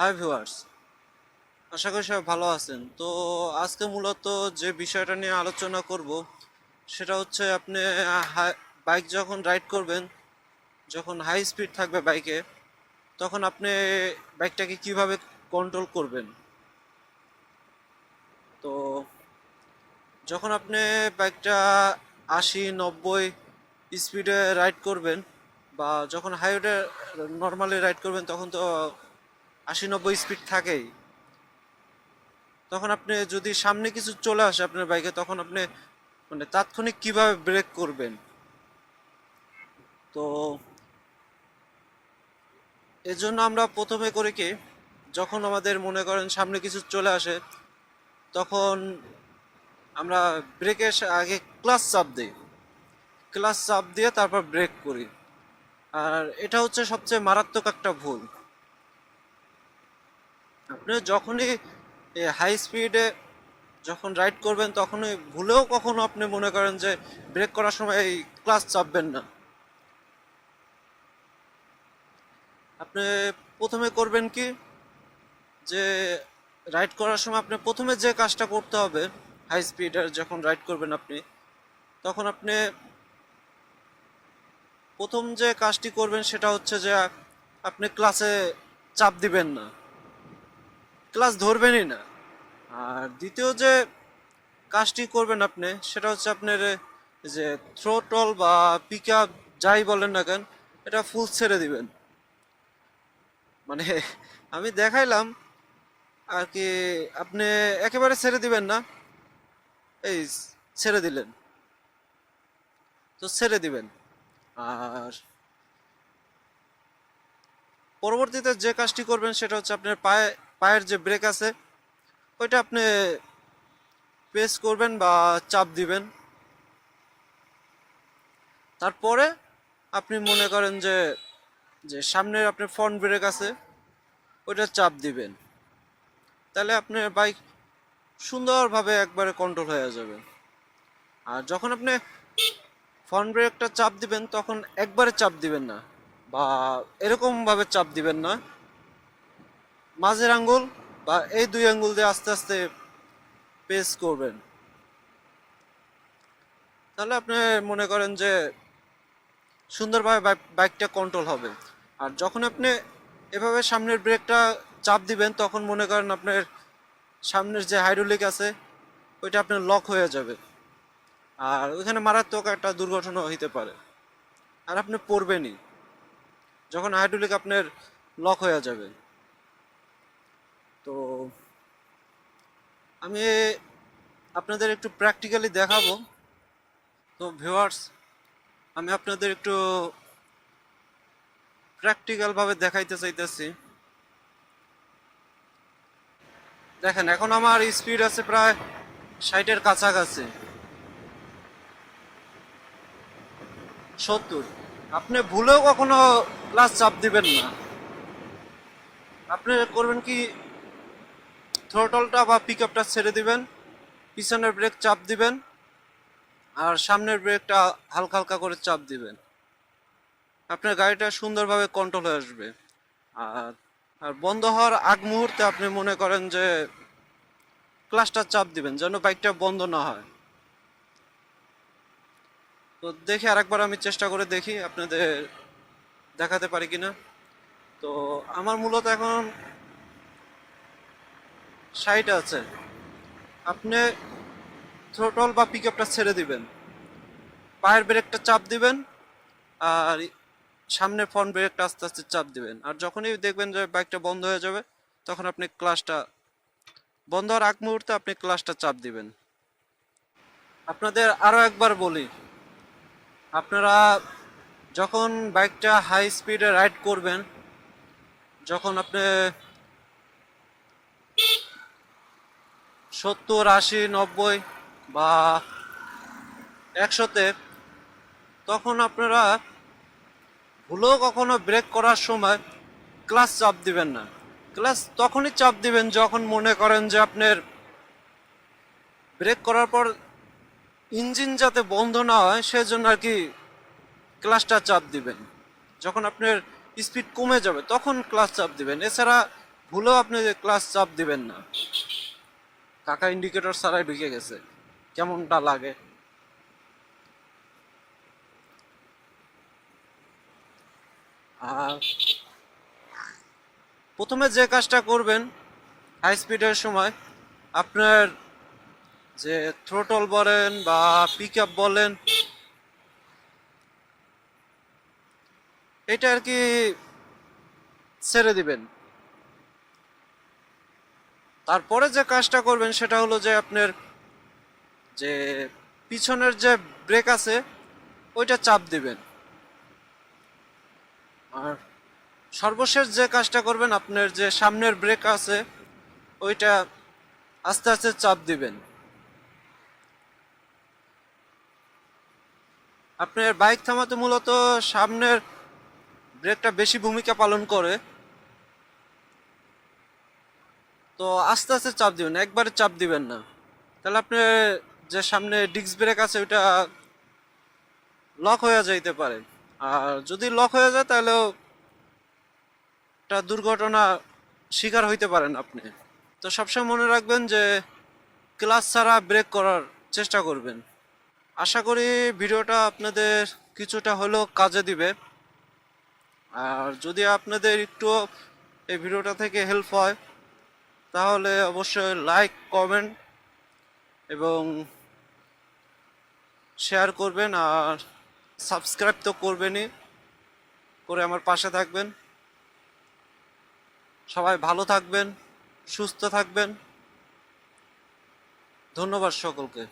Hi viewers, আশা করি সবাই ভালো আছেন। তো আজকে মূলত যে বিষয়টা নিয়ে আলোচনা করব সেটা হচ্ছে আপনি বাইক যখন রাইড করবেন, যখন হাই স্পিড থাকবে বাইকে, তখন আপনি বাইকটাকে কিভাবে কন্ট্রোল করবেন। তো যখন আপনি বাইকটা 80-90 স্পিডে রাইড করবেন বা যখন হাইওয়ে নর্মালি রাইড করবেন তখন তো 80-90 স্পিড থাকেই। তখন আপনি যদি সামনে কিছু চলে আসে আপনার বাইকে, তখন আপনি মানে তাৎক্ষণিক কিভাবে ব্রেক করবেন। তো এজন্য আমরা প্রথমে করি কি, যখন আমাদের মনে করেন সামনে কিছু চলে আসে, তখন আমরা ব্রেকের আগে ক্লাচ চাপ দিই, ক্লাচ চাপ দিয়ে তারপর ব্রেক করি। আর এটা হচ্ছে সবচেয়ে মারাত্মক একটা ভুল। আপনি যখনই হাই স্পিডে যখন রাইড করবেন তখনই ভুলেও কখনো আপনি মনে করেন যে ব্রেক করার সময় এই ক্লাচ চাপবেন না। আপনি প্রথমে করবেন কি, যে রাইড করার সময় আপনি প্রথমে যে কাজটা করতে হবে, হাই স্পিডে যখন রাইড করবেন আপনি, তখন আপনি প্রথম যে কাজটি করবেন সেটা হচ্ছে যে আপনি ক্লাসে চাপ দিবেন না, ক্লাস ধরবেনই না। আর দ্বিতীয় যে কাজটি করবেন আপনি সেটা হচ্ছে আপনার যে থ্রোটল বা পিক আপ যাই বলেন না কেন, এটা ফুল ছেড়ে দিবেন। মানে আমি দেখাইলাম আর কি, আপনি একেবারে ছেড়ে দিবেন না, এই ছেড়ে দিলেন, তো ছেড়ে দিবেন। আর পরবর্তীতে যে কাজটি করবেন সেটা হচ্ছে আপনার পায়ের যে ব্রেক আছে ওইটা আপনি প্রেস করবেন বা চাপ দিবেন। তারপরে আপনি মনে করেন যে যে সামনের আপনার ফ্রন্ট ব্রেক আছে ওইটা চাপ দিবেন, তাহলে আপনার বাইক সুন্দরভাবে একবারে কন্ট্রোল হয়ে যাবে। আর যখন আপনি ফ্রন্ট ব্রেকটা চাপ দিবেন তখন একবারে চাপ দিবেন না বা এরকম ভাবে চাপ দিবেন না, মাঝের আঙ্গুল বা এই দুই আঙ্গুল দিয়ে আস্তে আস্তে প্রেস করবেন। তাহলে আপনি মনে করেন যে সুন্দরভাবে বাইকটা কন্ট্রোল হবে। আর যখন আপনি এভাবে সামনের ব্রেকটা চাপ দিবেন তখন মনে করেন আপনার সামনের যে হাইড্রোলিক আছে ওইটা আপনার লক হয়ে যাবে, আর ওইখানে মারাত্মক একটা দুর্ঘটনা হইতে পারে, আর আপনি পড়বেনই যখন হাইড্রোলিক আপনার লক হয়ে যাবে। তো আমি আপনাদের একটু প্র্যাকটিক্যালি দেখাবো। তো ভিউয়ার্স, আমি আপনাদের একটু প্র্যাকটিক্যাল ভাবে দেখাইতে চাইতেছি। দেখেন, এখন আমার স্পিড আছে প্রায় 60-এর কাছাকাছি, 70। আপনি ভুলেও কখনো ক্লাচ চাপ দিবেন না। আপনি করবেন কি, থ্রোটলটা বা পিক আপটা ছেড়ে দিবেন, পিছনের ব্রেক চাপ দিবেন, আর সামনের ব্রেকটা হালকা হালকা করে চাপ দিবেন। আপনার গাড়িটা সুন্দরভাবে কন্ট্রোল হয়ে আসবে। আর আর বন্ধ হওয়ার আগ মুহূর্তে আপনি মনে করেন যে ক্লাচটা চাপ দিবেন যেন বাইকটা বন্ধ না হয়। তো দেখি আরেকবার আমি চেষ্টা করে দেখি আপনাদের দেখাতে পারি কিনা। তো আমার মূলত এখন 60 আছে। আপনি থ্রোটল বা পিক আপটা ছেড়ে দিবেন, পায়ের ব্রেকটা চাপ দিবেন, আর সামনে ফ্রন্ট ব্রেকটা আস্তে আস্তে চাপ দিবেন। আর যখনই দেখবেন যে বাইকটা বন্ধ হয়ে যাবে তখন আপনি ক্লাচটা বন্ধ হওয়ার আগ মুহূর্তে আপনি ক্লাচটা চাপ দিবেন। আপনাদের আরো একবার বলি, আপনারা যখন বাইকটা হাই স্পিডে রাইড করবেন, যখন আপনি 70, 80, 90 বা 100-তে, তখন আপনারা ভুলেও কখনো ব্রেক করার সময় ক্লাচ চাপ দিবেন না। ক্লাচ তখনই চাপ দিবেন যখন মনে করেন যে আপনার ব্রেক করার পর ইঞ্জিন যাতে বন্ধ না হয় সেজন্য আর কি ক্লাচটা চাপ দিবেন। যখন আপনার স্পিড কমে যাবে তখন ক্লাচ চাপ দিবেন। এছাড়া ভুলেও আপনি ক্লাস চাপ দিবেন না। কাকা ইন্ডিকেটর ছাড়াই ঢুকে গেছে, কেমনটা লাগে। আর প্রথমে যে কাজটা করবেন হাই স্পিডের সময়, আপনার যে থ্রোটল বলেন বা পিক আপ বলেন, এটা আর কি ছেড়ে দিবেন। তারপরে যে কাজটা করবেন সেটা হলো যে আপনার যে পিছনের যে ব্রেক আছে ওইটা চাপ দিবেন। আর সর্বশেষ যে কাজটা করবেন, আপনার যে সামনের ব্রেক আছে ওইটা আস্তে আস্তে চাপ দিবেন। আপনার বাইক থামাতে মূলত সামনের ব্রেকটা বেশি ভূমিকা পালন করে, তো আস্তে আস্তে চাপ দিবেন, একবারে চাপ দিবেন না। তাহলে আপনার যে সামনে ডিস্ক ব্রেক আছে ওইটা লক হয়ে যাইতে পারে। আর যদি লক হয়ে যায় তাহলেও একটা দুর্ঘটনা শিকার হইতে পারেন আপনি। তো সবসময় মনে রাখবেন যে ক্লাচ ছাড়া ব্রেক করার চেষ্টা করবেন। আশা করি ভিডিওটা আপনাদের কিছুটা হলেও কাজে দিবে। আর যদি আপনাদের একটু এই ভিডিওটা থেকে হেল্প হয় তাহলে অবশ্যই লাইক, কমেন্ট এবং শেয়ার করবেন। আর সাবস্ক্রাইব তো করবেনই, করে আমার পাশে থাকবেন। সবাই ভালো থাকবেন, সুস্থ থাকবেন। ধন্যবাদ সকলকে।